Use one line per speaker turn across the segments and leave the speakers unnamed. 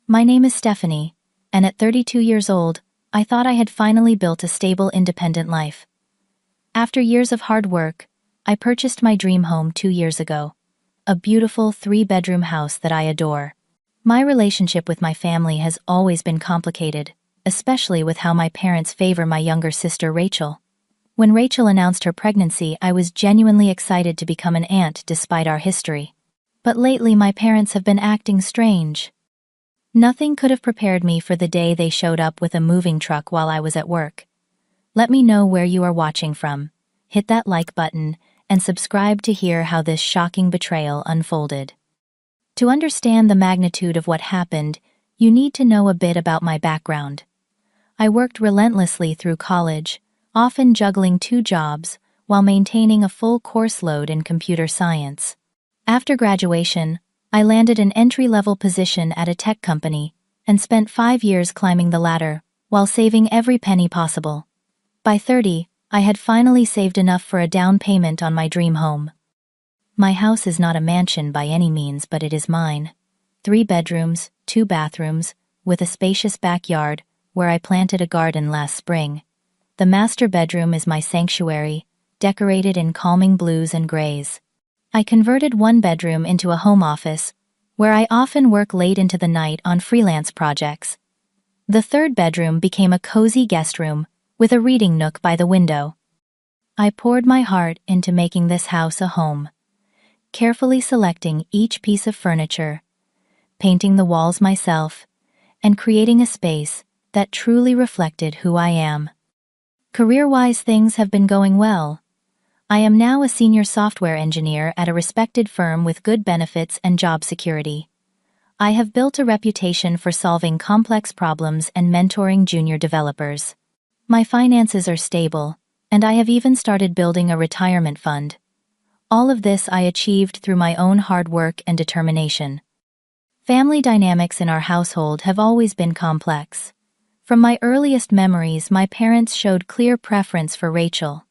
My name is Stephanie, and at 32 years old, I thought I had finally built a stable, independent life. After years of hard work, I purchased my dream home 2 years ago, a beautiful 3-bedroom house that I adore. My relationship with my family has always been complicated, especially with how my parents favor my younger sister Rachel. When Rachel announced her pregnancy, I was genuinely excited to become an aunt despite our history. But lately my parents have been acting strange. Nothing could have prepared me for the day they showed up with a moving truck while I was at work. Let me know where you are watching from. Hit that like button and subscribe to hear how this shocking betrayal unfolded. To understand the magnitude of what happened, you need to know a bit about my background. I worked relentlessly through college, often juggling 2 jobs while maintaining a full course load in computer science. After graduation, I landed an entry-level position at a tech company and spent 5 years climbing the ladder while saving every penny possible. By 30, I had finally saved enough for a down payment on my dream home. My house is not a mansion by any means, but it is mine. 3 bedrooms, 2 bathrooms, with a spacious backyard where I planted a garden last spring. The master bedroom is my sanctuary, decorated in calming blues and grays. I converted 1 bedroom into a home office, where I often work late into the night on freelance projects. The 3rd bedroom became a cozy guest room, with a reading nook by the window. I poured my heart into making this house a home, carefully selecting each piece of furniture, painting the walls myself, and creating a space that truly reflected who I am. Career-wise, things have been going well. I am now a senior software engineer at a respected firm with good benefits and job security. I have built a reputation for solving complex problems and mentoring junior developers. My finances are stable, and I have even started building a retirement fund. All of this I achieved through my own hard work and determination. Family dynamics in our household have always been complex. From my earliest memories, my parents showed clear preference for Rachel.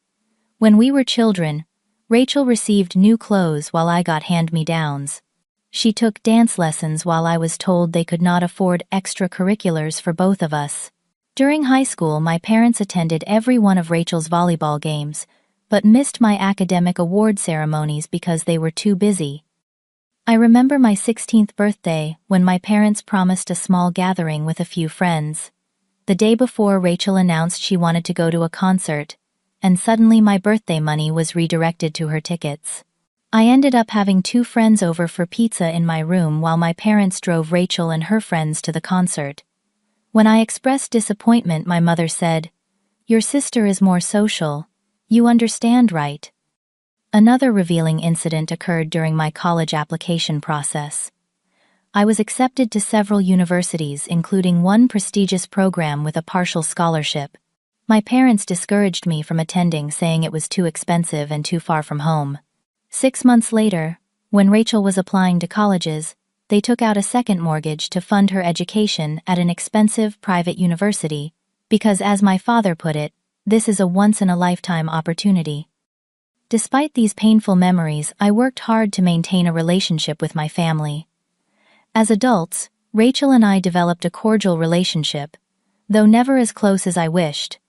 When we were children, Rachel received new clothes while I got hand-me-downs. She took dance lessons while I was told they could not afford extracurriculars for both of us. During high school, my parents attended every one of Rachel's volleyball games, but missed my academic award ceremonies because they were too busy. I remember my 16th birthday when my parents promised a small gathering with a few friends. The day before, Rachel announced she wanted to go to a concert, and suddenly my birthday money was redirected to her tickets. I ended up having 2 friends over for pizza in my room while my parents drove Rachel and her friends to the concert. When I expressed disappointment, my mother said, "Your sister is more social. You understand, right?" Another revealing incident occurred during my college application process. I was accepted to several universities, including one prestigious program with a partial scholarship. My parents discouraged me from attending, saying it was too expensive and too far from home. 6 months later, when Rachel was applying to colleges, they took out a second mortgage to fund her education at an expensive private university, because, as my father put it, this is a once-in-a-lifetime opportunity. Despite these painful memories, I worked hard to maintain a relationship with my family. As adults, Rachel and I developed a cordial relationship, though never as close as I wished.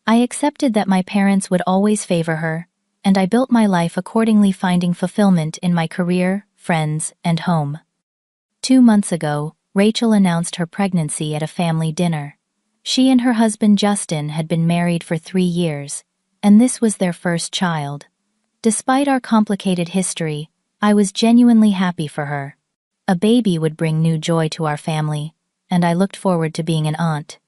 I accepted that my parents would always favor her, and I built my life accordingly, finding fulfillment in my career, friends, and home. 2 months ago, Rachel announced her pregnancy at a family dinner. She and her husband Justin had been married for 3 years, and this was their first child. Despite our complicated history, I was genuinely happy for her. A baby would bring new joy to our family, and I looked forward to being an aunt.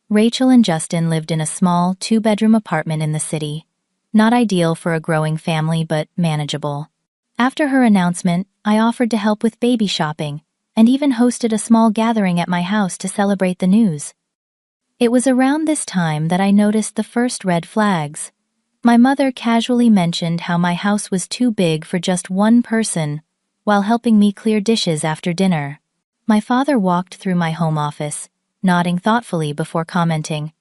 Rachel and Justin lived in a small 2-bedroom apartment in the city. Not ideal for a growing family, but manageable. After her announcement, I offered to help with baby shopping, and even hosted a small gathering at my house to celebrate the news. It was around this time that I noticed the first red flags. My mother casually mentioned how my house was too big for just one person, while helping me clear dishes after dinner. My father walked through my home office, nodding thoughtfully before commenting,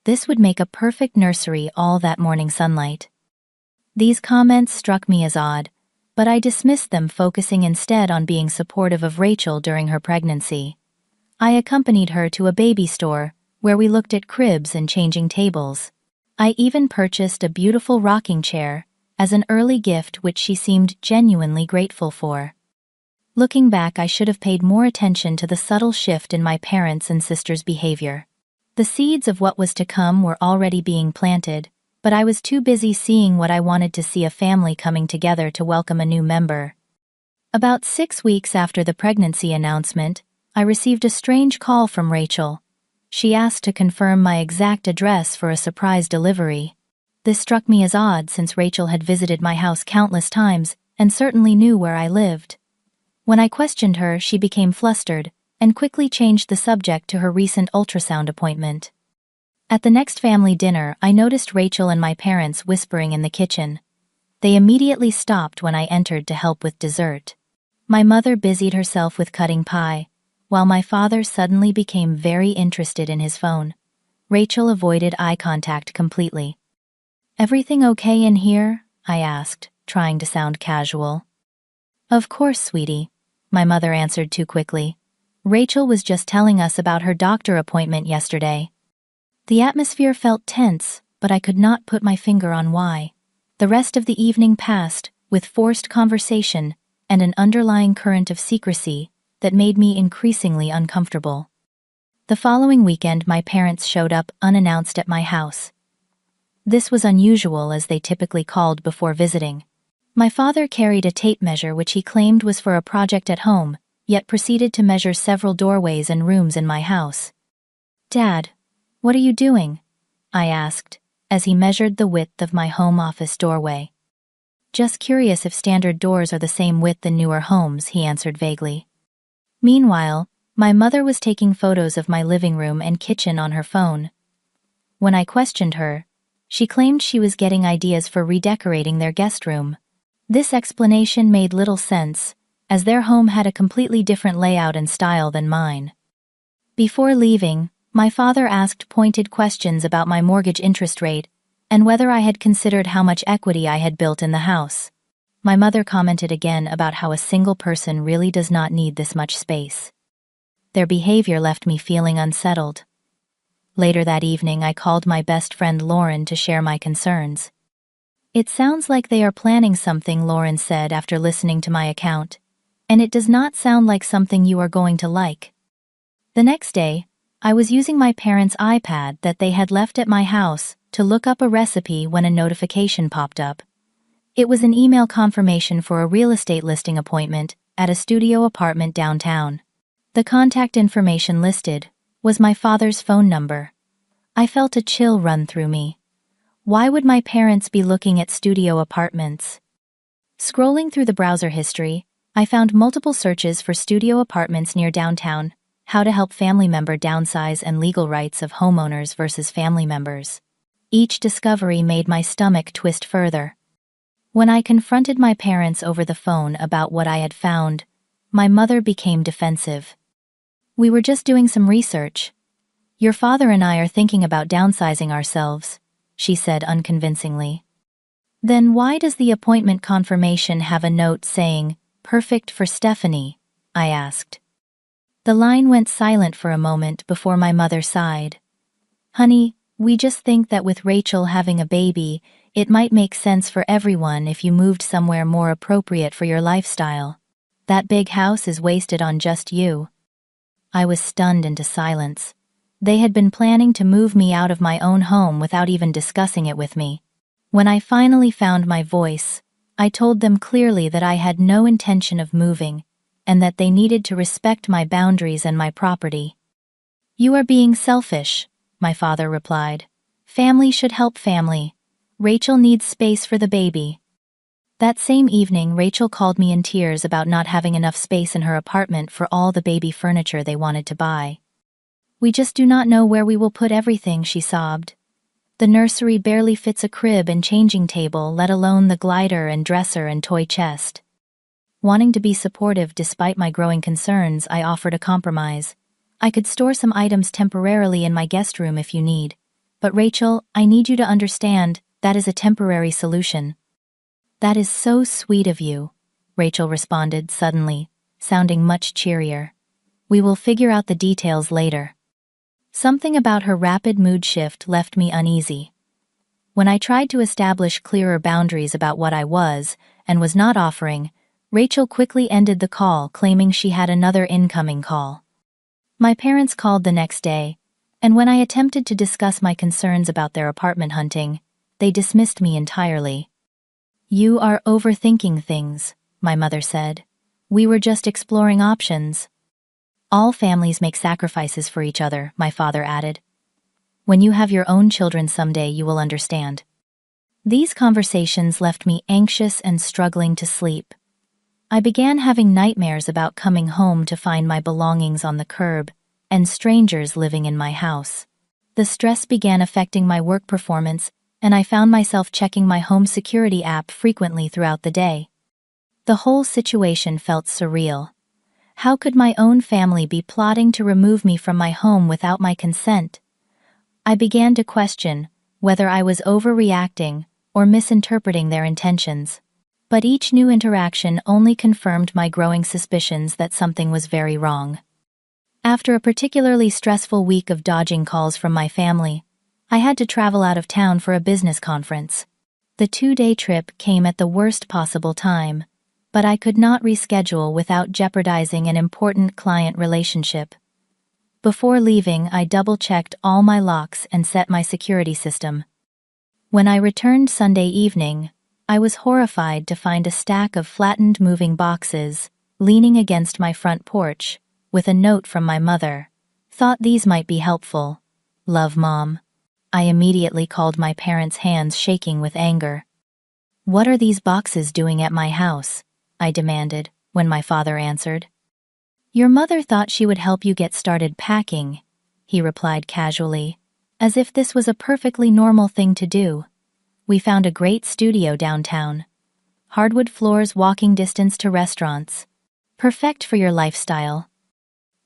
"This would make a perfect nursery, all that morning sunlight." These comments struck me as odd, but I dismissed them, focusing instead on being supportive of Rachel during her pregnancy. I accompanied her to a baby store, where we looked at cribs and changing tables. I even purchased a beautiful rocking chair, as an early gift which she seemed genuinely grateful for. Looking back, I should have paid more attention to the subtle shift in my parents' and sisters' behavior. The seeds of what was to come were already being planted, but I was too busy seeing what I wanted to see: a family coming together to welcome a new member. About 6 weeks after the pregnancy announcement, I received a strange call from Rachel. She asked to confirm my exact address for a surprise delivery. This struck me as odd, since Rachel had visited my house countless times and certainly knew where I lived. When I questioned her, she became flustered and quickly changed the subject to her recent ultrasound appointment. At the next family dinner, I noticed Rachel and my parents whispering in the kitchen. They immediately stopped when I entered to help with dessert. My mother busied herself with cutting pie, while my father suddenly became very interested in his phone. Rachel avoided eye contact completely. "Everything okay in here?" I asked, trying to sound casual. "Of course, sweetie," my mother answered too quickly. "Rachel was just telling us about her doctor appointment yesterday." The atmosphere felt tense, but I could not put my finger on why. The rest of the evening passed, with forced conversation and an underlying current of secrecy that made me increasingly uncomfortable. The following weekend, my parents showed up unannounced at my house. This was unusual, as they typically called before visiting. My father carried a tape measure which he claimed was for a project at home, yet proceeded to measure several doorways and rooms in my house. "Dad, what are you doing?" I asked, as he measured the width of my home office doorway. "Just curious if standard doors are the same width in newer homes," he answered vaguely. Meanwhile, my mother was taking photos of my living room and kitchen on her phone. When I questioned her, she claimed she was getting ideas for redecorating their guest room. This explanation made little sense, as their home had a completely different layout and style than mine. Before leaving, my father asked pointed questions about my mortgage interest rate and whether I had considered how much equity I had built in the house. My mother commented again about how a single person really does not need this much space. Their behavior left me feeling unsettled. Later that evening, I called my best friend Lauren to share my concerns. "It sounds like they are planning something," Lauren said after listening to my account, "and it does not sound like something you are going to like." The next day, I was using my parents' iPad that they had left at my house to look up a recipe when a notification popped up. It was an email confirmation for a real estate listing appointment at a studio apartment downtown. The contact information listed was my father's phone number. I felt a chill run through me. Why would my parents be looking at studio apartments? Scrolling through the browser history, I found multiple searches for studio apartments near downtown, how to help family member downsize, and legal rights of homeowners versus family members. Each discovery made my stomach twist further. When I confronted my parents over the phone about what I had found, my mother became defensive. "We were just doing some research. Your father and I are thinking about downsizing ourselves," she said unconvincingly. "Then why does the appointment confirmation have a note saying, 'Perfect for Stephanie'?" I asked. The line went silent for a moment before my mother sighed. "Honey, we just think that with Rachel having a baby, it might make sense for everyone if you moved somewhere more appropriate for your lifestyle. That big house is wasted on just you." I was stunned into silence. They had been planning to move me out of my own home without even discussing it with me. When I finally found my voice, I told them clearly that I had no intention of moving, and that they needed to respect my boundaries and my property. "You are being selfish," my father replied. "Family should help family. Rachel needs space for the baby." That same evening, Rachel called me in tears about not having enough space in her apartment for all the baby furniture they wanted to buy. "We just do not know where we will put everything," she sobbed. "The nursery barely fits a crib and changing table, let alone the glider and dresser and toy chest." Wanting to be supportive despite my growing concerns, I offered a compromise. "I could store some items temporarily in my guest room if you need. But Rachel, I need you to understand, that is a temporary solution." "That is so sweet of you," Rachel responded suddenly, sounding much cheerier. We will figure out the details later. Something about her rapid mood shift left me uneasy. When I tried to establish clearer boundaries about what I was and was not offering, Rachel quickly ended the call, claiming she had another incoming call. My parents called the next day, and when I attempted to discuss my concerns about their apartment hunting, they dismissed me entirely. "You are overthinking things," my mother said. "We were just exploring options." "All families make sacrifices for each other," my father added. "When you have your own children someday, you will understand." These conversations left me anxious and struggling to sleep. I began having nightmares about coming home to find my belongings on the curb and strangers living in my house. The stress began affecting my work performance, and I found myself checking my home security app frequently throughout the day. The whole situation felt surreal. How could my own family be plotting to remove me from my home without my consent? I began to question whether I was overreacting or misinterpreting their intentions. But each new interaction only confirmed my growing suspicions that something was very wrong. After a particularly stressful week of dodging calls from my family, I had to travel out of town for a business conference. The 2-day trip came at the worst possible time, but I could not reschedule without jeopardizing an important client relationship. Before leaving, I double-checked all my locks and set my security system. When I returned Sunday evening, I was horrified to find a stack of flattened moving boxes leaning against my front porch, with a note from my mother. "Thought these might be helpful. Love, Mom." I immediately called my parents, hands shaking with anger. "What are these boxes doing at my house?" I demanded, when my father answered. "Your mother thought she would help you get started packing," he replied casually, as if this was a perfectly normal thing to do. "We found a great studio downtown. Hardwood floors, walking distance to restaurants. Perfect for your lifestyle."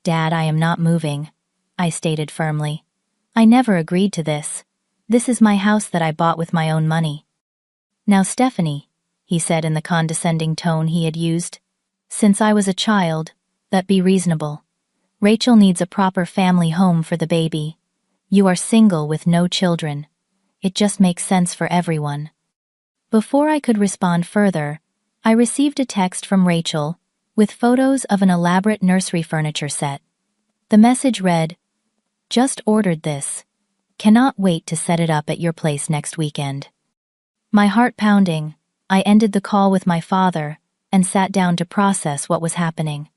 "Dad, I am not moving," I stated firmly. "I never agreed to this. This is my house that I bought with my own money." "Now, Stephanie," he said in the condescending tone he had used, "since I was a child, be reasonable. Rachel needs a proper family home for the baby. You are single with no children. It just makes sense for everyone." Before I could respond further, I received a text from Rachel with photos of an elaborate nursery furniture set. The message read, "Just ordered this. Cannot wait to set it up at your place next weekend." My heart pounding, I ended the call with my father and sat down to process what was happening.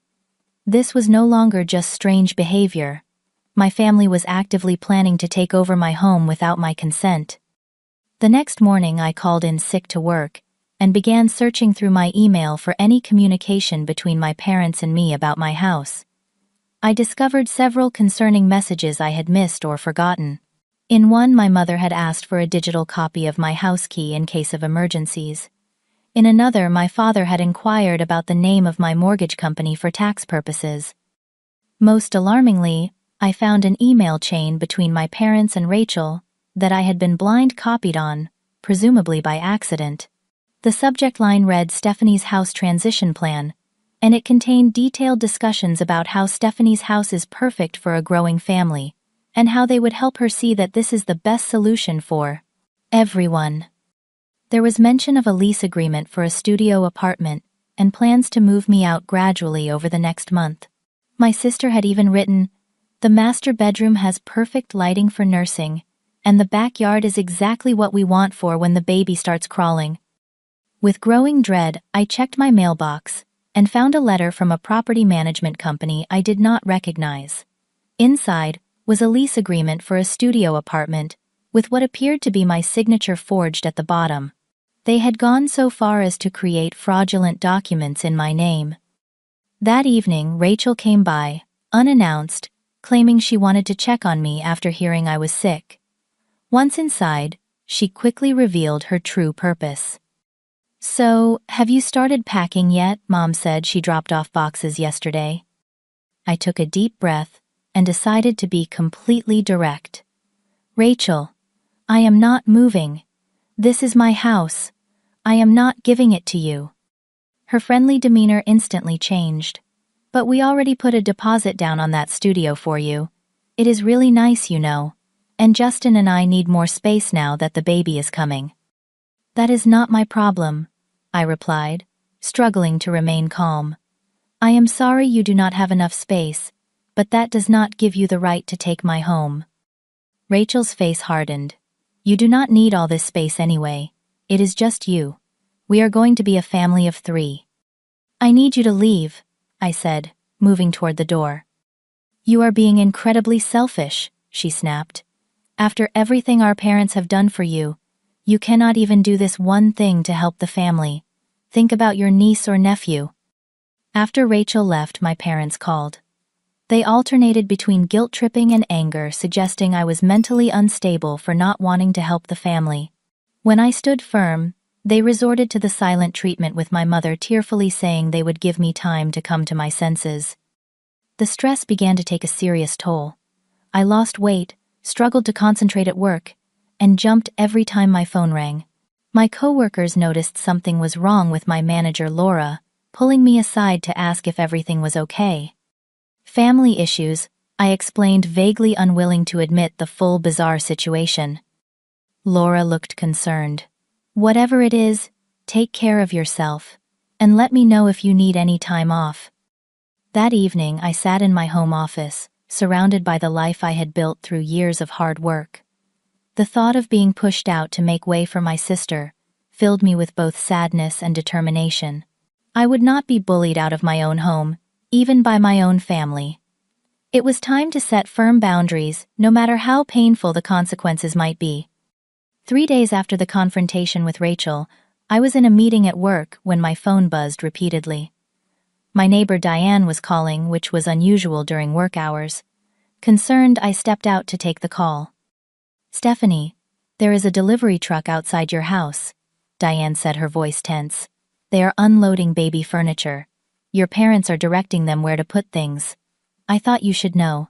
This was no longer just strange behavior. My family was actively planning to take over my home without my consent. The next morning, I called in sick to work and began searching through my email for any communication between my parents and me about my house. I discovered several concerning messages I had missed or forgotten. In one, my mother had asked for a digital copy of my house key in case of emergencies. In another, my father had inquired about the name of my mortgage company for tax purposes. Most alarmingly, I found an email chain between my parents and Rachel that I had been blind copied on, presumably by accident. The subject line read "Stephanie's House Transition Plan," and it contained detailed discussions about how Stephanie's house is perfect for a growing family, and how they would help her see that this is the best solution for everyone. There was mention of a lease agreement for a studio apartment and plans to move me out gradually over the next month. My sister had even written, "The master bedroom has perfect lighting for nursing, and the backyard is exactly what we want for when the baby starts crawling." With growing dread, I checked my mailbox and found a letter from a property management company I did not recognize. Inside was a lease agreement for a studio apartment, with what appeared to be my signature forged at the bottom. They had gone so far as to create fraudulent documents in my name. That evening, Rachel came by, unannounced, claiming she wanted to check on me after hearing I was sick. Once inside, she quickly revealed her true purpose. "So, have you started packing yet?" Mom said she dropped off boxes yesterday. I took a deep breath and decided to be completely direct. "Rachel, I am not moving. This is my house. I am not giving it to you." Her friendly demeanor instantly changed. But we already put a deposit down on that studio for you. It is really nice, you know. And Justin and I need more space now that the baby is coming. That is not my problem, I replied, struggling to remain calm. I am sorry you do not have enough space, but that does not give you the right to take my home. Rachel's face hardened. You do not need all this space anyway. It is just you. We are going to be a family of 3. I need you to leave, I said, moving toward the door. You are being incredibly selfish, she snapped. After everything our parents have done for you, you cannot even do this one thing to help the family. Think about your niece or nephew. After Rachel left, my parents called. They alternated between guilt-tripping and anger, suggesting I was mentally unstable for not wanting to help the family. When I stood firm, they resorted to the silent treatment, with my mother tearfully saying they would give me time to come to my senses. The stress began to take a serious toll. I lost weight, struggled to concentrate at work, and jumped every time my phone rang. My coworkers noticed something was wrong with my manager Laura, pulling me aside to ask if everything was okay. Family issues, I explained, vaguely unwilling to admit the full bizarre situation. Laura looked concerned. Whatever it is, take care of yourself, and let me know if you need any time off. That evening I sat in my home office, surrounded by the life I had built through years of hard work. The thought of being pushed out to make way for my sister filled me with both sadness and determination. I would not be bullied out of my own home, even by my own family. It was time to set firm boundaries, no matter how painful the consequences might be. 3 days after the confrontation with Rachel, I was in a meeting at work when my phone buzzed repeatedly. My neighbor Diane was calling, which was unusual during work hours. Concerned, I stepped out to take the call. Stephanie, there is a delivery truck outside your house, Diane said, her voice tense. They are unloading baby furniture. Your parents are directing them where to put things. I thought you should know.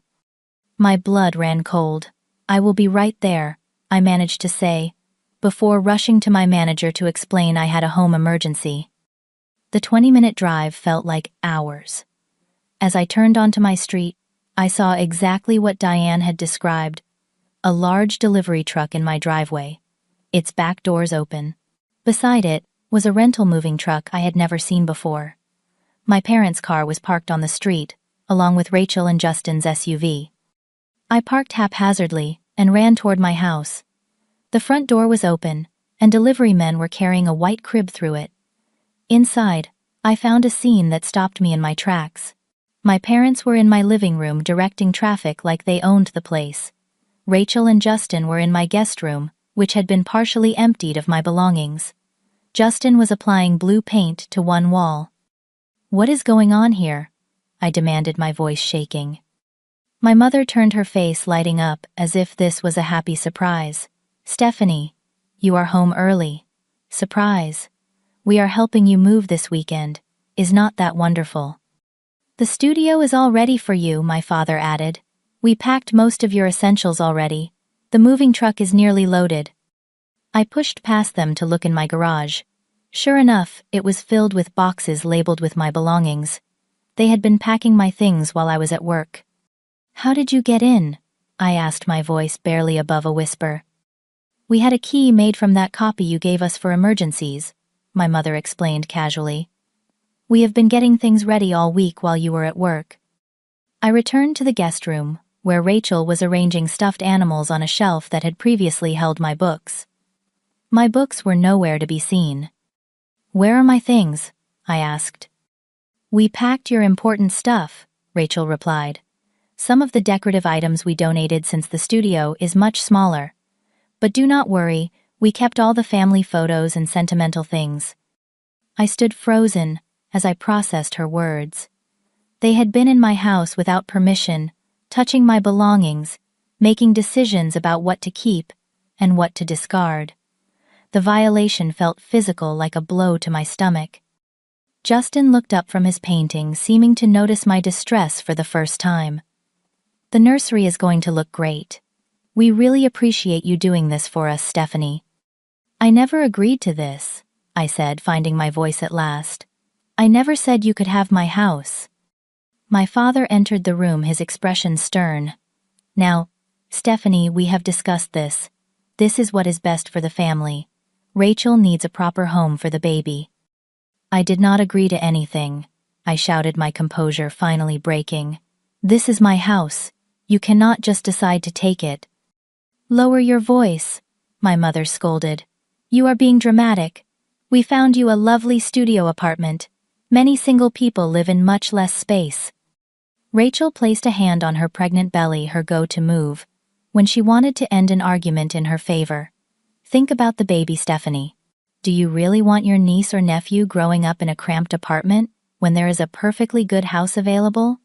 My blood ran cold. I will be right there, I managed to say, before rushing to my manager to explain I had a home emergency. The 20-minute drive felt like hours. As I turned onto my street, I saw exactly what Diane had described: a large delivery truck in my driveway, its back doors open. Beside it was a rental moving truck I had never seen before. My parents' car was parked on the street, along with Rachel and Justin's SUV. I parked haphazardly and ran toward my house. The front door was open, and delivery men were carrying a white crib through it. Inside, I found a scene that stopped me in my tracks. My parents were in my living room directing traffic like they owned the place. Rachel and Justin were in my guest room, which had been partially emptied of my belongings. Justin was applying blue paint to one wall. What is going on here? I demanded, my voice shaking. My mother turned, her face lighting up as if this was a happy surprise. Stephanie, you are home early. Surprise. We are helping you move this weekend. Is not that wonderful? The studio is all ready for you, my father added. We packed most of your essentials already. The moving truck is nearly loaded. I pushed past them to look in my garage. Sure enough, it was filled with boxes labeled with my belongings. They had been packing my things while I was at work. How did you get in? I asked, my voice barely above a whisper. We had a key made from that copy you gave us for emergencies, my mother explained casually. We have been getting things ready all week while you were at work. I returned to the guest room, where Rachel was arranging stuffed animals on a shelf that had previously held my books. My books were nowhere to be seen. Where are my things? I asked. We packed your important stuff, Rachel replied. Some of the decorative items we donated since the studio is much smaller. But do not worry, we kept all the family photos and sentimental things. I stood frozen as I processed her words. They had been in my house without permission, touching my belongings, making decisions about what to keep and what to discard. The violation felt physical, like a blow to my stomach. Justin looked up from his painting, seeming to notice my distress for the first time. The nursery is going to look great. We really appreciate you doing this for us, Stephanie. I never agreed to this, I said, finding my voice at last. I never said you could have my house. My father entered the room, his expression stern. Now, Stephanie, we have discussed this. This is what is best for the family. Rachel needs a proper home for the baby. I did not agree to anything. I shouted, my composure finally breaking. This is my house. You cannot just decide to take it. Lower your voice, my mother scolded. You are being dramatic. We found you a lovely studio apartment. Many single people live in much less space. Rachel placed a hand on her pregnant belly, her go-to move, when she wanted to end an argument in her favor. Think about the baby, Stephanie. Do you really want your niece or nephew growing up in a cramped apartment when there is a perfectly good house available?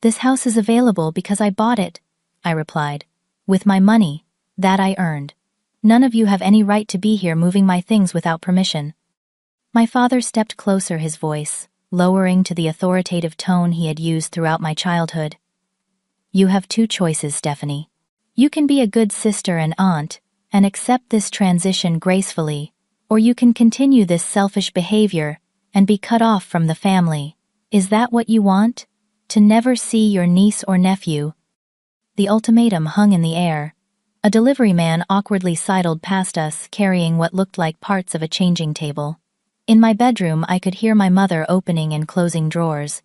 This house is available because I bought it, I replied. With my money, that I earned. None of you have any right to be here moving my things without permission. My father stepped closer, his voice lowering to the authoritative tone he had used throughout my childhood. You have two choices, Stephanie. You can be a good sister and aunt and accept this transition gracefully, or you can continue this selfish behavior and be cut off from the family. Is that what you want? To never see your niece or nephew? The ultimatum hung in the air. A delivery man awkwardly sidled past us, carrying what looked like parts of a changing table. In my bedroom, I could hear my mother opening and closing drawers.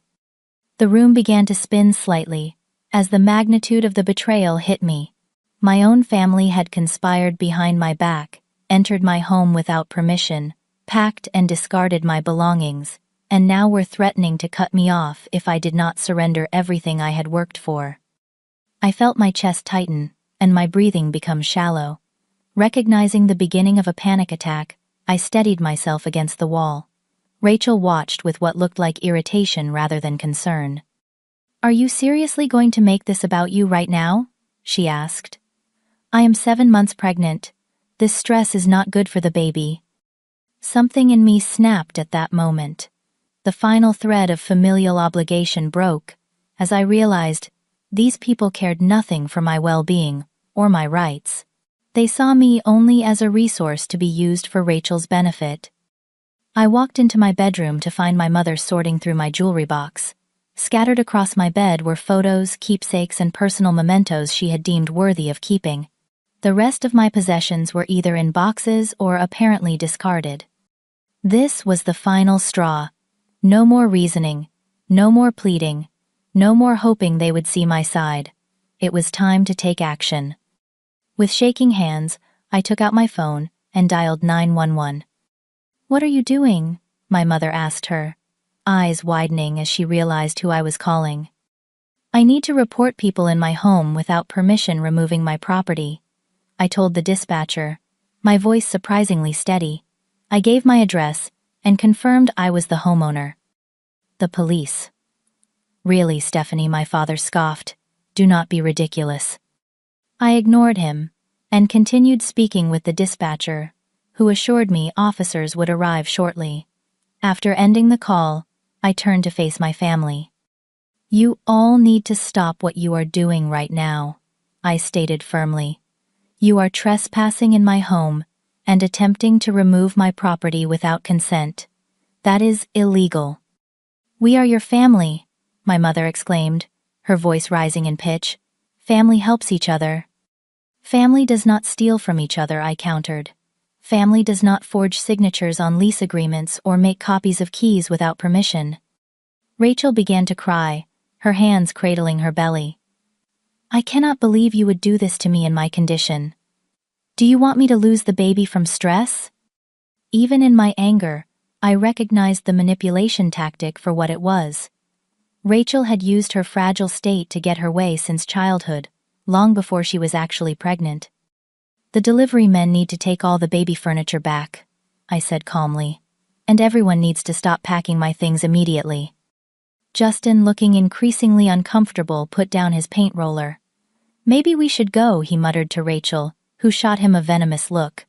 The room began to spin slightly as the magnitude of the betrayal hit me. My own family had conspired behind my back, entered my home without permission, packed and discarded my belongings, and now were threatening to cut me off if I did not surrender everything I had worked for. I felt my chest tighten and my breathing become shallow. Recognizing the beginning of a panic attack, I steadied myself against the wall. Rachel watched with what looked like irritation rather than concern. Are you seriously going to make this about you right now? She asked. I am 7 months pregnant. This stress is not good for the baby. Something in me snapped at that moment. The final thread of familial obligation broke as I realized these people cared nothing for my well-being or my rights. They saw me only as a resource to be used for Rachel's benefit. I walked into my bedroom to find my mother sorting through my jewelry box. Scattered across my bed were photos, keepsakes, and personal mementos she had deemed worthy of keeping. The rest of my possessions were either in boxes or apparently discarded. This was the final straw. No more reasoning, no more pleading, no more hoping they would see my side. It was time to take action. With shaking hands, I took out my phone and dialed 911. What are you doing? My mother asked her, eyes widening as she realized who I was calling. I need to report people in my home without permission removing my property, I told the dispatcher, my voice surprisingly steady. I gave my address and confirmed I was the homeowner. The police. Really, Stephanie, my father scoffed. Do not be ridiculous. I ignored him and continued speaking with the dispatcher, who assured me officers would arrive shortly. After ending the call, I turned to face my family. You all need to stop what you are doing right now, I stated firmly. You are trespassing in my home and attempting to remove my property without consent. That is illegal. We are your family, my mother exclaimed, her voice rising in pitch. Family helps each other. Family does not steal from each other, I countered. Family does not forge signatures on lease agreements or make copies of keys without permission. Rachel began to cry, her hands cradling her belly. I cannot believe you would do this to me in my condition. Do you want me to lose the baby from stress? Even in my anger, I recognized the manipulation tactic for what it was. Rachel had used her fragile state to get her way since childhood, long before she was actually pregnant. The delivery men need to take all the baby furniture back, I said calmly. And everyone needs to stop packing my things immediately. Justin, looking increasingly uncomfortable, put down his paint roller. Maybe we should go, he muttered to Rachel, who shot him a venomous look.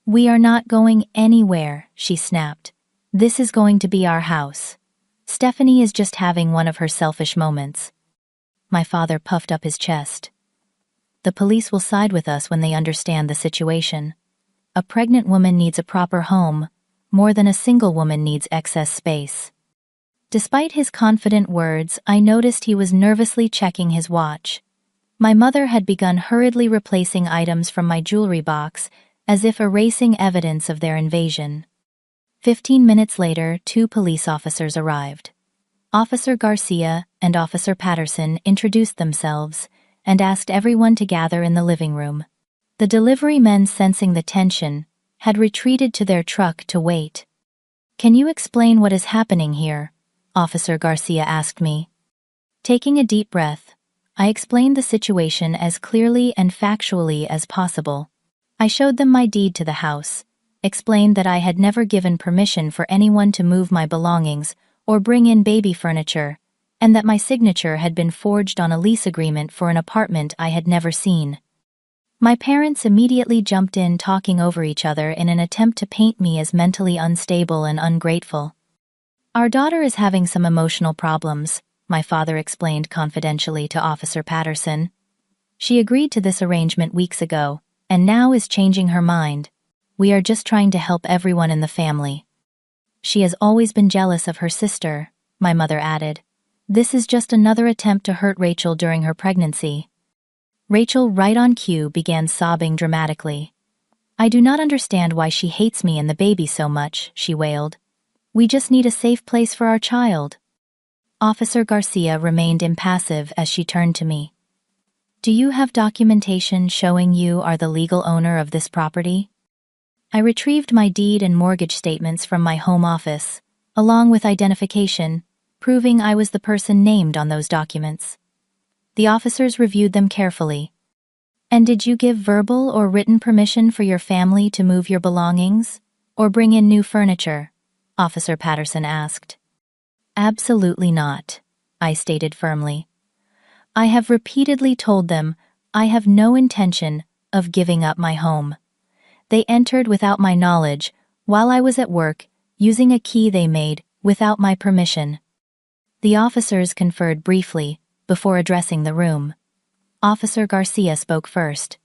We are not going anywhere, she snapped. This is going to be our house. Stephanie is just having one of her selfish moments. My father puffed up his chest. The police will side with us when they understand the situation. A pregnant woman needs a proper home, more than a single woman needs excess space. Despite his confident words, I noticed he was nervously checking his watch. My mother had begun hurriedly replacing items from my jewelry box, as if erasing evidence of their invasion. 15 minutes later, 2 police officers arrived. Officer Garcia and Officer Patterson introduced themselves and asked everyone to gather in the living room. The delivery men, sensing the tension, had retreated to their truck to wait. "Can you explain what is happening here?" Officer Garcia asked me. Taking a deep breath, I explained the situation as clearly and factually as possible. I showed them my deed to the house, explained that I had never given permission for anyone to move my belongings or bring in baby furniture, and that my signature had been forged on a lease agreement for an apartment I had never seen. My parents immediately jumped in, talking over each other in an attempt to paint me as mentally unstable and ungrateful. "Our daughter is having some emotional problems," my father explained confidentially to Officer Patterson. "She agreed to this arrangement weeks ago, and now is changing her mind. We are just trying to help everyone in the family." "She has always been jealous of her sister," my mother added. "This is just another attempt to hurt Rachel during her pregnancy." Rachel, right on cue, began sobbing dramatically. "I do not understand why she hates me and the baby so much," she wailed. "We just need a safe place for our child." Officer Garcia remained impassive as she turned to me. "Do you have documentation showing you are the legal owner of this property?" I retrieved my deed and mortgage statements from my home office, along with identification, proving I was the person named on those documents. The officers reviewed them carefully. "And did you give verbal or written permission for your family to move your belongings, or bring in new furniture?" Officer Patterson asked. "Absolutely not," I stated firmly. "I have repeatedly told them I have no intention of giving up my home. They entered without my knowledge while I was at work, using a key they made without my permission." The officers conferred briefly before addressing the room. Officer Garcia spoke first.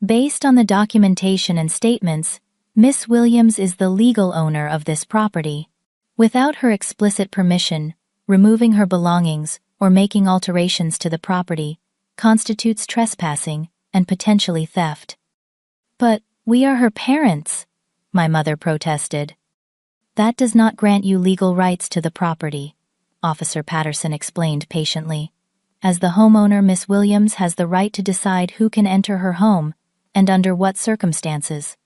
"Based on the documentation and statements, Miss Williams is the legal owner of this property. Without her explicit permission, removing her belongings or making alterations to the property constitutes trespassing and potentially theft." "But we are her parents," my mother protested. "That does not grant you legal rights to the property," Officer Patterson explained patiently. "As the homeowner, Miss Williams has the right to decide who can enter her home and under what circumstances."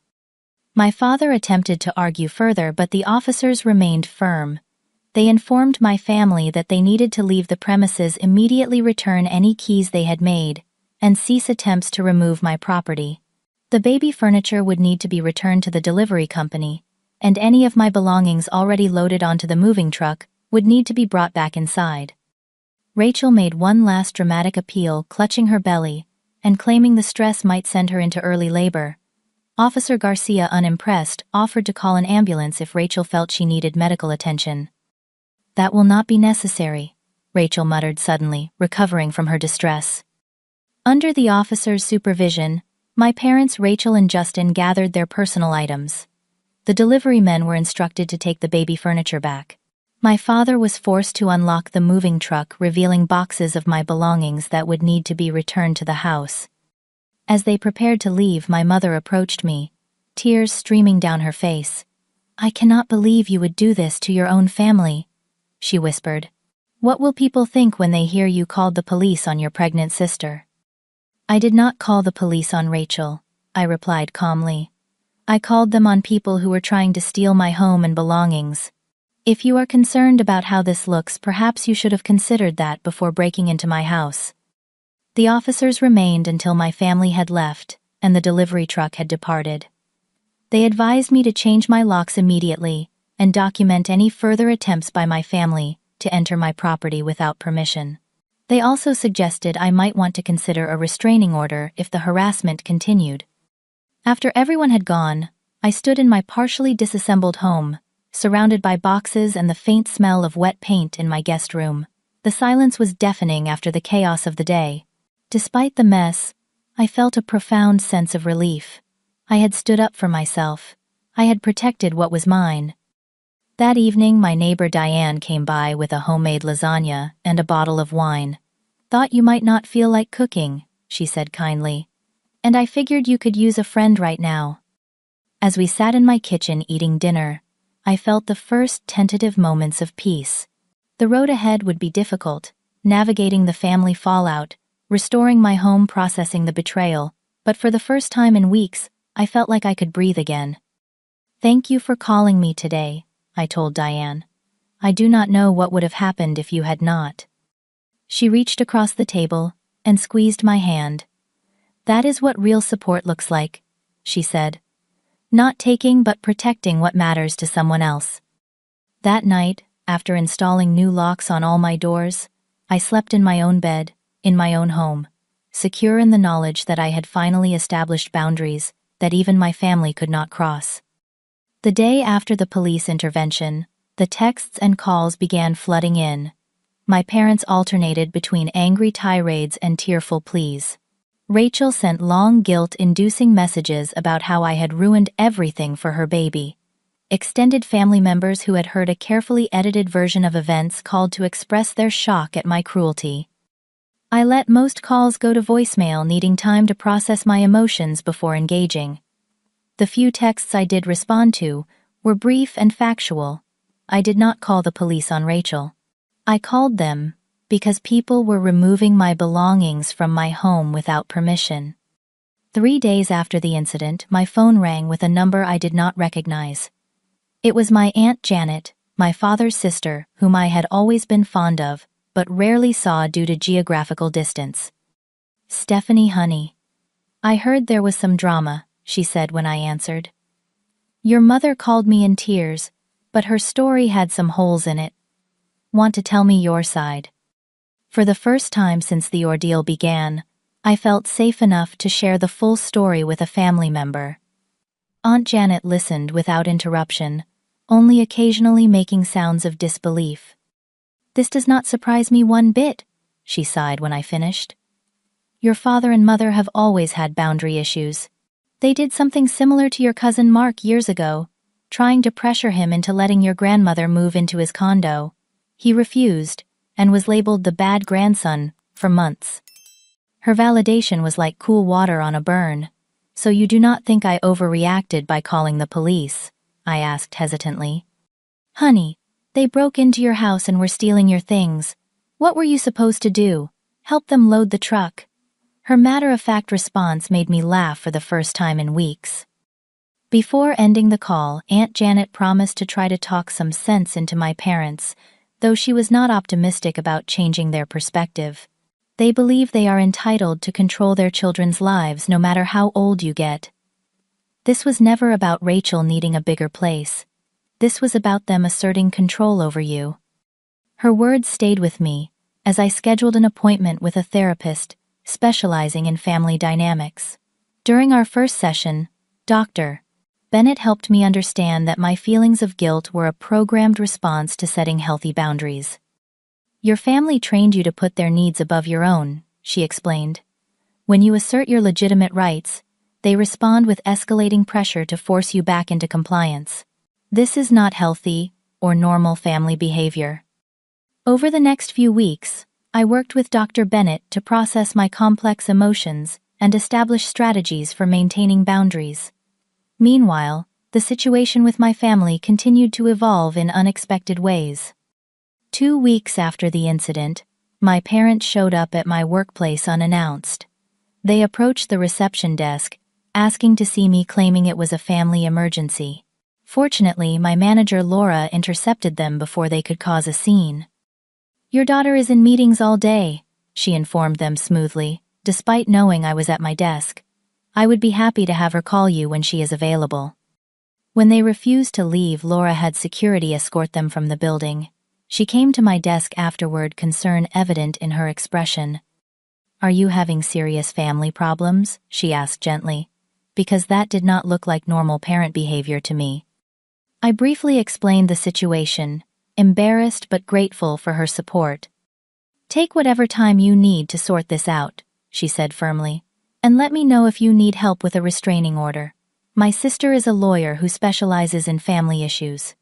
My father attempted to argue further, but the officers remained firm. They informed my family that they needed to leave the premises, immediately return any keys they had made, and cease attempts to remove my property. The baby furniture would need to be returned to the delivery company, and any of my belongings already loaded onto the moving truck would need to be brought back inside. Rachel made one last dramatic appeal, clutching her belly and claiming the stress might send her into early labor. Officer Garcia, unimpressed, offered to call an ambulance if Rachel felt she needed medical attention. "That will not be necessary," Rachel muttered suddenly, recovering from her distress. Under the officer's supervision, my parents Rachel and Justin gathered their personal items. The delivery men were instructed to take the baby furniture back. My father was forced to unlock the moving truck, revealing boxes of my belongings that would need to be returned to the house. As they prepared to leave, my mother approached me, tears streaming down her face. "I cannot believe you would do this to your own family," she whispered. "What will people think when they hear you called the police on your pregnant sister?" "I did not call the police on Rachel," I replied calmly. "I called them on people who were trying to steal my home and belongings. If you are concerned about how this looks, perhaps you should have considered that before breaking into my house." The officers remained until my family had left and the delivery truck had departed. They advised me to change my locks immediately and document any further attempts by my family to enter my property without permission. They also suggested I might want to consider a restraining order if the harassment continued. After everyone had gone, I stood in my partially disassembled home, surrounded by boxes and the faint smell of wet paint in my guest room. The silence was deafening after the chaos of the day. Despite the mess, I felt a profound sense of relief. I had stood up for myself. I had protected what was mine. That evening, my neighbor Diane came by with a homemade lasagna and a bottle of wine. "Thought you might not feel like cooking," she said kindly. "And I figured you could use a friend right now." As we sat in my kitchen eating dinner, I felt the first tentative moments of peace. The road ahead would be difficult, navigating the family fallout, restoring my home, processing the betrayal, but for the first time in weeks, I felt like I could breathe again. "Thank you for calling me today," I told Diane. "I do not know what would have happened if you had not." She reached across the table and squeezed my hand. "That is what real support looks like," she said. "Not taking but protecting what matters to someone else." That night, after installing new locks on all my doors, I slept in my own bed, in my own home, secure in the knowledge that I had finally established boundaries that even my family could not cross. The day after the police intervention, the texts and calls began flooding in. My parents alternated between angry tirades and tearful pleas. Rachel sent long guilt-inducing messages about how I had ruined everything for her baby. Extended family members who had heard a carefully edited version of events called to express their shock at my cruelty. I let most calls go to voicemail, needing time to process my emotions before engaging. The few texts I did respond to were brief and factual. I did not call the police on Rachel. I called them because people were removing my belongings from my home without permission. 3 days after the incident, my phone rang with a number I did not recognize. It was my Aunt Janet, my father's sister, whom I had always been fond of, but rarely saw due to geographical distance. "Stephanie, honey. I heard there was some drama," she said when I answered. "Your mother called me in tears, but her story had some holes in it. Want to tell me your side?" For the first time since the ordeal began, I felt safe enough to share the full story with a family member. Aunt Janet listened without interruption, only occasionally making sounds of disbelief. "This does not surprise me one bit," she sighed when I finished. "Your father and mother have always had boundary issues. They did something similar to your cousin Mark years ago, trying to pressure him into letting your grandmother move into his condo. He refused, and was labeled the bad grandson for months. Her validation was like cool water on a burn. So you do not think I overreacted by calling the police?" I asked hesitantly. "Honey, they broke into your house and were stealing your things. What were you supposed to do? Help them load the truck?" Her matter-of-fact response made me laugh for the first time in weeks. Before ending the call, Aunt Janet promised to try to talk some sense into my parents, though she was not optimistic about changing their perspective. They believe they are entitled to control their children's lives no matter how old you get. This was never about Rachel needing a bigger place. This was about them asserting control over you. Her words stayed with me as I scheduled an appointment with a therapist specializing in family dynamics. During our first session, Dr. Bennett helped me understand that my feelings of guilt were a programmed response to setting healthy boundaries. "Your family trained you to put their needs above your own," she explained. "When you assert your legitimate rights, they respond with escalating pressure to force you back into compliance. This is not healthy or normal family behavior." Over the next few weeks, I worked with Dr. Bennett to process my complex emotions and establish strategies for maintaining boundaries. Meanwhile, the situation with my family continued to evolve in unexpected ways. 2 weeks after the incident, my parents showed up at my workplace unannounced. They approached the reception desk, asking to see me, claiming it was a family emergency. Fortunately, my manager Laura intercepted them before they could cause a scene. "Your daughter is in meetings all day," she informed them smoothly, despite knowing I was at my desk. "I would be happy to have her call you when she is available." When they refused to leave, Laura had security escort them from the building. She came to my desk afterward, concern evident in her expression. "Are you having serious family problems?" she asked gently, because that did not look like normal parent behavior to me. I briefly explained the situation, embarrassed but grateful for her support. "Take whatever time you need to sort this out," she said firmly, "and let me know if you need help with a restraining order. My sister is a lawyer who specializes in family issues."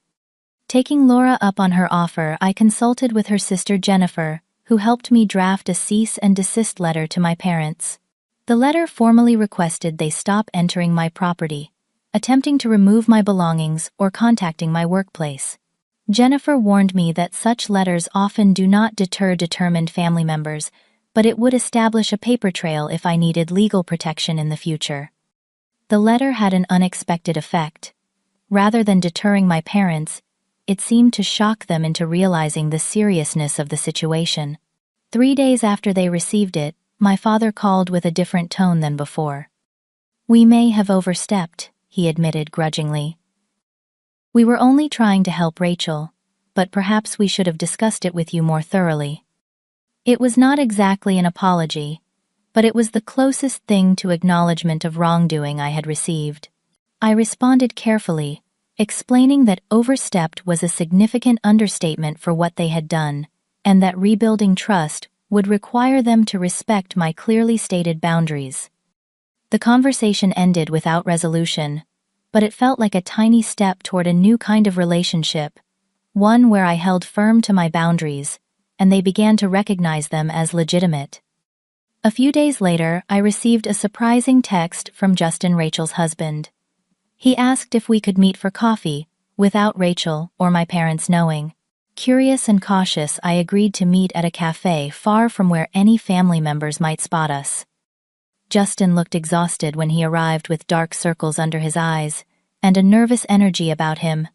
Taking Laura up on her offer, I consulted with her sister Jennifer, who helped me draft a cease and desist letter to my parents. The letter formally requested they stop entering my property, attempting to remove my belongings or contacting my workplace. Jennifer warned me that such letters often do not deter determined family members, but it would establish a paper trail if I needed legal protection in the future. The letter had an unexpected effect. Rather than deterring my parents, it seemed to shock them into realizing the seriousness of the situation. 3 days after they received it, my father called with a different tone than before. "We may have overstepped," he admitted grudgingly. "We were only trying to help Rachel, but perhaps we should have discussed it with you more thoroughly." It was not exactly an apology, but it was the closest thing to acknowledgement of wrongdoing I had received. I responded carefully, explaining that overstepped was a significant understatement for what they had done, and that rebuilding trust would require them to respect my clearly stated boundaries. The conversation ended without resolution, but it felt like a tiny step toward a new kind of relationship, one where I held firm to my boundaries, and they began to recognize them as legitimate. A few days later, I received a surprising text from Justin, Rachel's husband. He asked if we could meet for coffee, without Rachel or my parents knowing. Curious and cautious, I agreed to meet at a cafe far from where any family members might spot us. Justin looked exhausted when he arrived, with dark circles under his eyes and a nervous energy about him.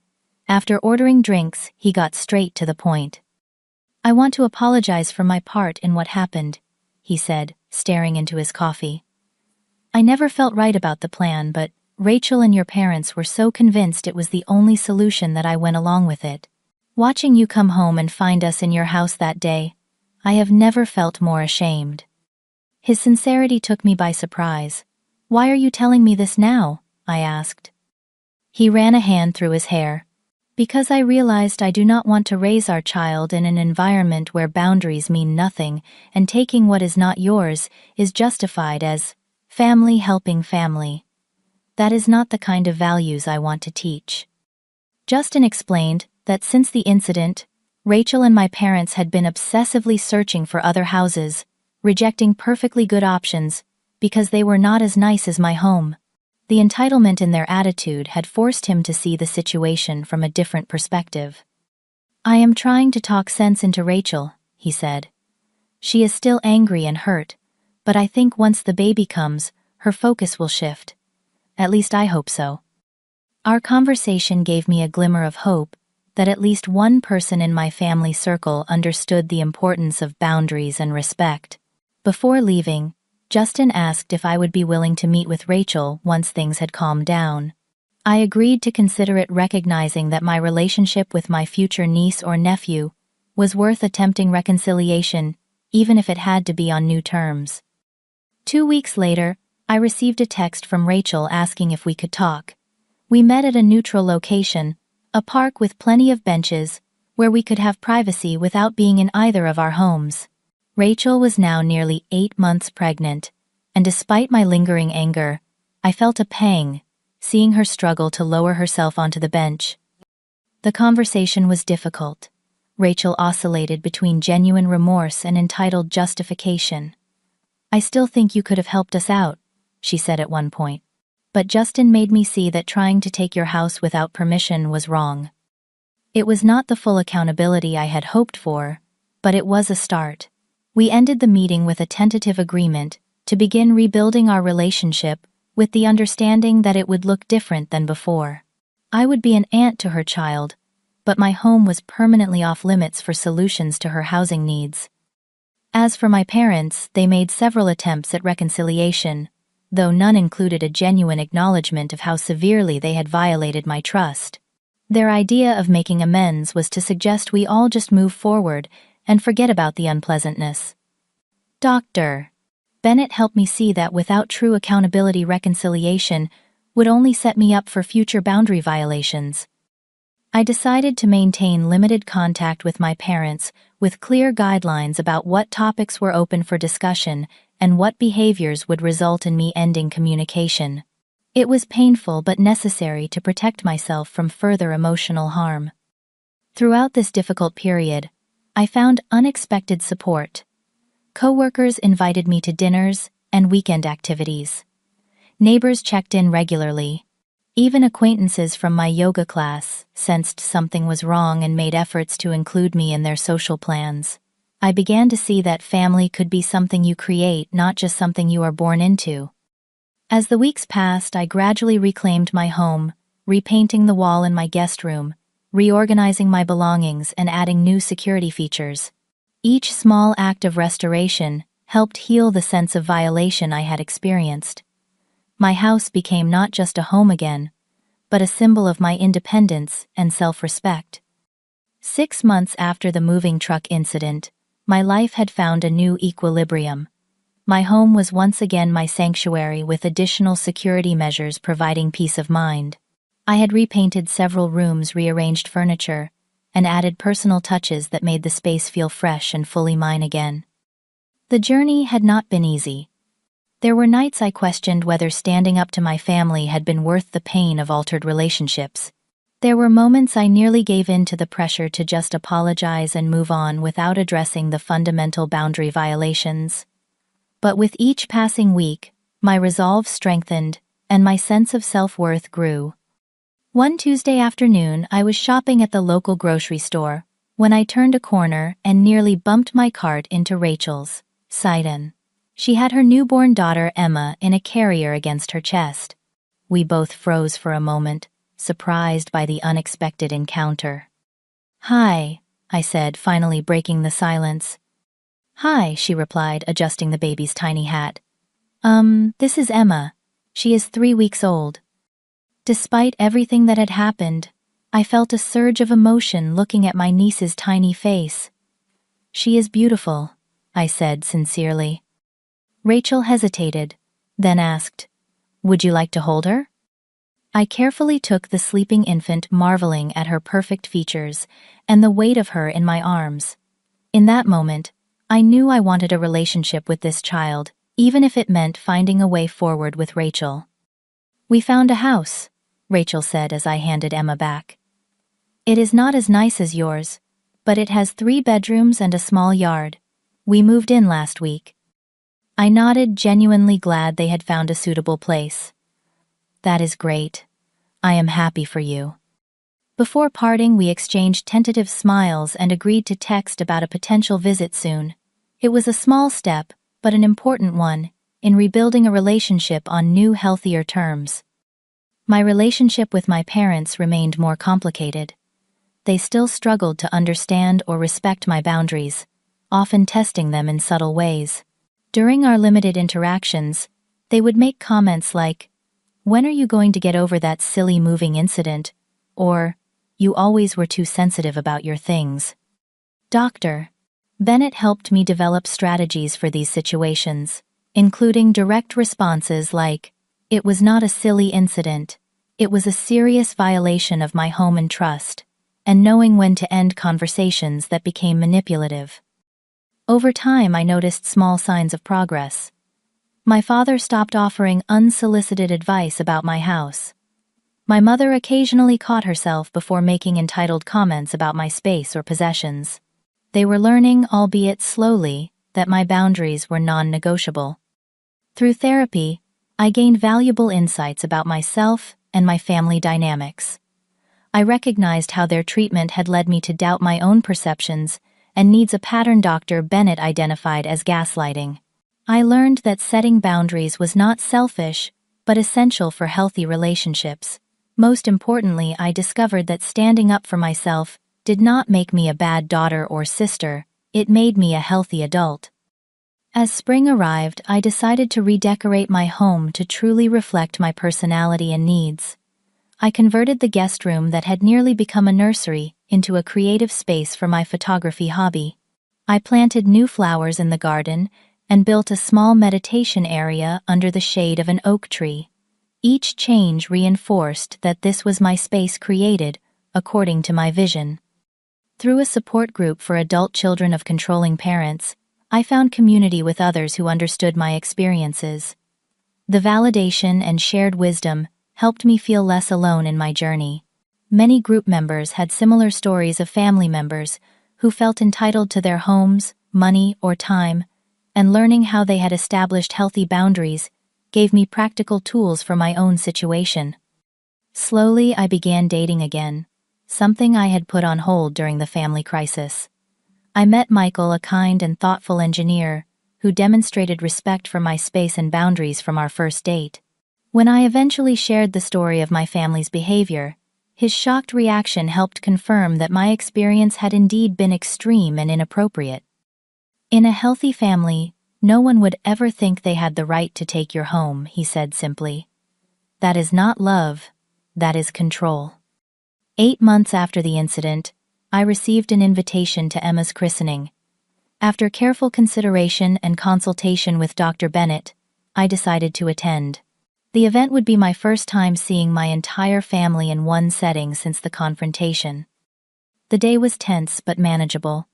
After ordering drinks, he got straight to the point. "I want to apologize for my part in what happened," he said, staring into his coffee. "I never felt right about the plan, but Rachel and your parents were so convinced it was the only solution that I went along with it. Watching you come home and find us in your house that day, I have never felt more ashamed." His sincerity took me by surprise. "Why are you telling me this now?" I asked. He ran a hand through his hair. "Because I realized I do not want to raise our child in an environment where boundaries mean nothing and taking what is not yours is justified as family helping family. That is not the kind of values I want to teach." Justin explained that since the incident, Rachel and my parents had been obsessively searching for other houses, rejecting perfectly good options because they were not as nice as my home. The entitlement in their attitude had forced him to see the situation from a different perspective. "I am trying to talk sense into Rachel," he said. "She is still angry and hurt, but I think once the baby comes, her focus will shift. At least I hope so." Our conversation gave me a glimmer of hope that at least one person in my family circle understood the importance of boundaries and respect. Before leaving, Justin asked if I would be willing to meet with Rachel once things had calmed down. I agreed to consider it, recognizing that my relationship with my future niece or nephew was worth attempting reconciliation, even if it had to be on new terms. 2 weeks later, I received a text from Rachel asking if we could talk. We met at a neutral location, a park with plenty of benches, where we could have privacy without being in either of our homes. Rachel was now nearly 8 months pregnant, and despite my lingering anger, I felt a pang, seeing her struggle to lower herself onto the bench. The conversation was difficult. Rachel oscillated between genuine remorse and entitled justification. "I still think you could have helped us out," she said at one point. "But Justin made me see that trying to take your house without permission was wrong." It was not the full accountability I had hoped for, but it was a start. We ended the meeting with a tentative agreement to begin rebuilding our relationship, with the understanding that it would look different than before. I would be an aunt to her child, but my home was permanently off limits for solutions to her housing needs. As for my parents, they made several attempts at reconciliation, though none included a genuine acknowledgement of how severely they had violated my trust. Their idea of making amends was to suggest we all just move forward and forget about the unpleasantness. Dr. Bennett helped me see that without true accountability, reconciliation would only set me up for future boundary violations. I decided to maintain limited contact with my parents, with clear guidelines about what topics were open for discussion and what behaviors would result in me ending communication. It was painful but necessary to protect myself from further emotional harm. Throughout this difficult period, I found unexpected support. Coworkers invited me to dinners and weekend activities. Neighbors checked in regularly. Even acquaintances from my yoga class sensed something was wrong and made efforts to include me in their social plans. I began to see that family could be something you create, not just something you are born into. As the weeks passed, I gradually reclaimed my home, repainting the wall in my guest room, reorganizing my belongings, and adding new security features. Each small act of restoration helped heal the sense of violation I had experienced. My house became not just a home again, but a symbol of my independence and self-respect. 6 months after the moving truck incident, my life had found a new equilibrium. My home was once again my sanctuary, with additional security measures providing peace of mind. I had repainted several rooms, rearranged furniture, and added personal touches that made the space feel fresh and fully mine again. The journey had not been easy. There were nights I questioned whether standing up to my family had been worth the pain of altered relationships. There were moments I nearly gave in to the pressure to just apologize and move on without addressing the fundamental boundary violations. But with each passing week, my resolve strengthened, and my sense of self-worth grew. One Tuesday afternoon, I was shopping at the local grocery store when I turned a corner and nearly bumped my cart into Rachel's. Sidon. She had her newborn daughter Emma in a carrier against her chest. We both froze for a moment, surprised by the unexpected encounter. "Hi," I said, finally breaking the silence. "Hi," she replied, adjusting the baby's tiny hat. This is Emma. She is 3 weeks old." Despite everything that had happened, I felt a surge of emotion looking at my niece's tiny face. "She is beautiful," I said sincerely. Rachel hesitated, then asked, "Would you like to hold her?" I carefully took the sleeping infant, marveling at her perfect features and the weight of her in my arms. In that moment, I knew I wanted a relationship with this child, even if it meant finding a way forward with Rachel. "We found a house," Rachel said as I handed Emma back. "It is not as nice as yours, but it has 3 bedrooms and a small yard. We moved in last week." I nodded, genuinely glad they had found a suitable place. "That is great. I am happy for you." Before parting, we exchanged tentative smiles and agreed to text about a potential visit soon. It was a small step, but an important one, in rebuilding a relationship on new, healthier terms. My relationship with my parents remained more complicated. They still struggled to understand or respect my boundaries, often testing them in subtle ways. During our limited interactions, they would make comments like, "When are you going to get over that silly moving incident?" or, "You always were too sensitive about your things." Dr. Bennett helped me develop strategies for these situations, including direct responses like, "It was not a silly incident. It was a serious violation of my home and trust," and knowing when to end conversations that became manipulative. Over time, I noticed small signs of progress. My father stopped offering unsolicited advice about my house. My mother occasionally caught herself before making entitled comments about my space or possessions. They were learning, albeit slowly, that my boundaries were non-negotiable. Through therapy, I gained valuable insights about myself and my family dynamics. I recognized how their treatment had led me to doubt my own perceptions and needs, a pattern Dr. Bennett identified as gaslighting. I learned that setting boundaries was not selfish, but essential for healthy relationships. Most importantly, I discovered that standing up for myself did not make me a bad daughter or sister, it made me a healthy adult. As spring arrived, I decided to redecorate my home to truly reflect my personality and needs. I converted the guest room that had nearly become a nursery into a creative space for my photography hobby. I planted new flowers in the garden and built a small meditation area under the shade of an oak tree. Each change reinforced that this was my space created according to my vision. Through a support group for adult children of controlling parents, I found community with others who understood my experiences. The validation and shared wisdom helped me feel less alone in my journey. Many group members had similar stories of family members who felt entitled to their homes, money, or time, and learning how they had established healthy boundaries gave me practical tools for my own situation. Slowly, I began dating again, something I had put on hold during the family crisis. I met Michael, a kind and thoughtful engineer, who demonstrated respect for my space and boundaries from our first date. When I eventually shared the story of my family's behavior, his shocked reaction helped confirm that my experience had indeed been extreme and inappropriate. In a healthy family, no one would ever think they had the right to take your home, he said simply. That is not love, that is control. 8 months after the incident, I received an invitation to Emma's christening. After careful consideration and consultation with Dr. Bennett, I decided to attend. The event would be my first time seeing my entire family in one setting since the confrontation. The day was tense but manageable.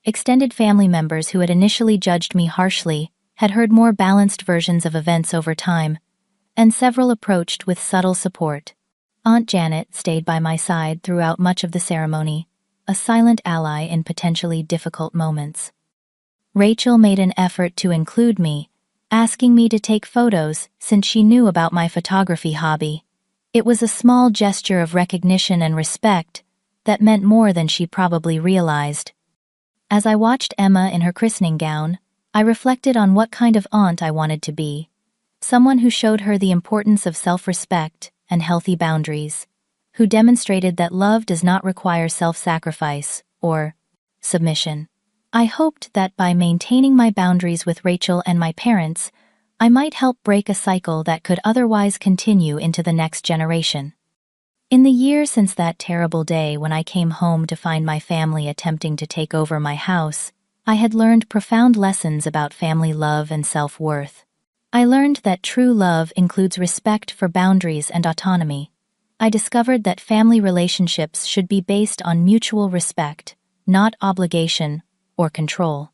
Extended family members who had initially judged me harshly had heard more balanced versions of events over time, and several approached with subtle support. Aunt Janet stayed by my side throughout much of the ceremony, a silent ally in potentially difficult moments. Rachel made an effort to include me, asking me to take photos since she knew about my photography hobby. It was a small gesture of recognition and respect that meant more than she probably realized. As I watched Emma in her christening gown, I reflected on what kind of aunt I wanted to be. Someone who showed her the importance of self-respect and healthy boundaries, who demonstrated that love does not require self-sacrifice or submission. I hoped that by maintaining my boundaries with Rachel and my parents, I might help break a cycle that could otherwise continue into the next generation. In the years since that terrible day when I came home to find my family attempting to take over my house, I had learned profound lessons about family love and self-worth. I learned that true love includes respect for boundaries and autonomy. I discovered that family relationships should be based on mutual respect, not obligation or control.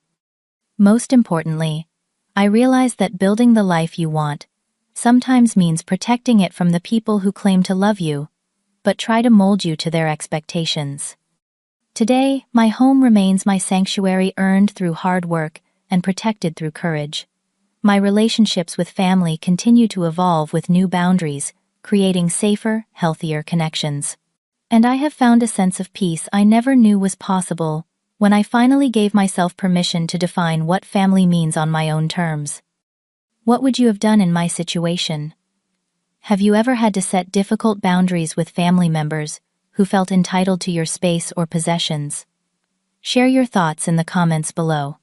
Most importantly, I realized that building the life you want sometimes means protecting it from the people who claim to love you, but try to mold you to their expectations. Today, my home remains my sanctuary, earned through hard work and protected through courage. My relationships with family continue to evolve with new boundaries, creating safer, healthier connections. And I have found a sense of peace I never knew was possible when I finally gave myself permission to define what family means on my own terms. What would you have done in my situation? Have you ever had to set difficult boundaries with family members who felt entitled to your space or possessions? Share your thoughts in the comments below.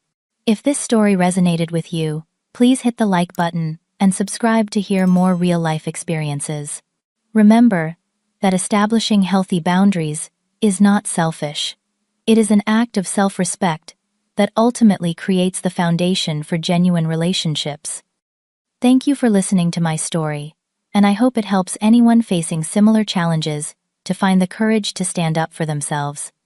If this story resonated with you, please hit the like button and subscribe to hear more real-life experiences. Remember that establishing healthy boundaries is not selfish. It is an act of self-respect that ultimately creates the foundation for genuine relationships. Thank you for listening to my story, and I hope it helps anyone facing similar challenges to find the courage to stand up for themselves.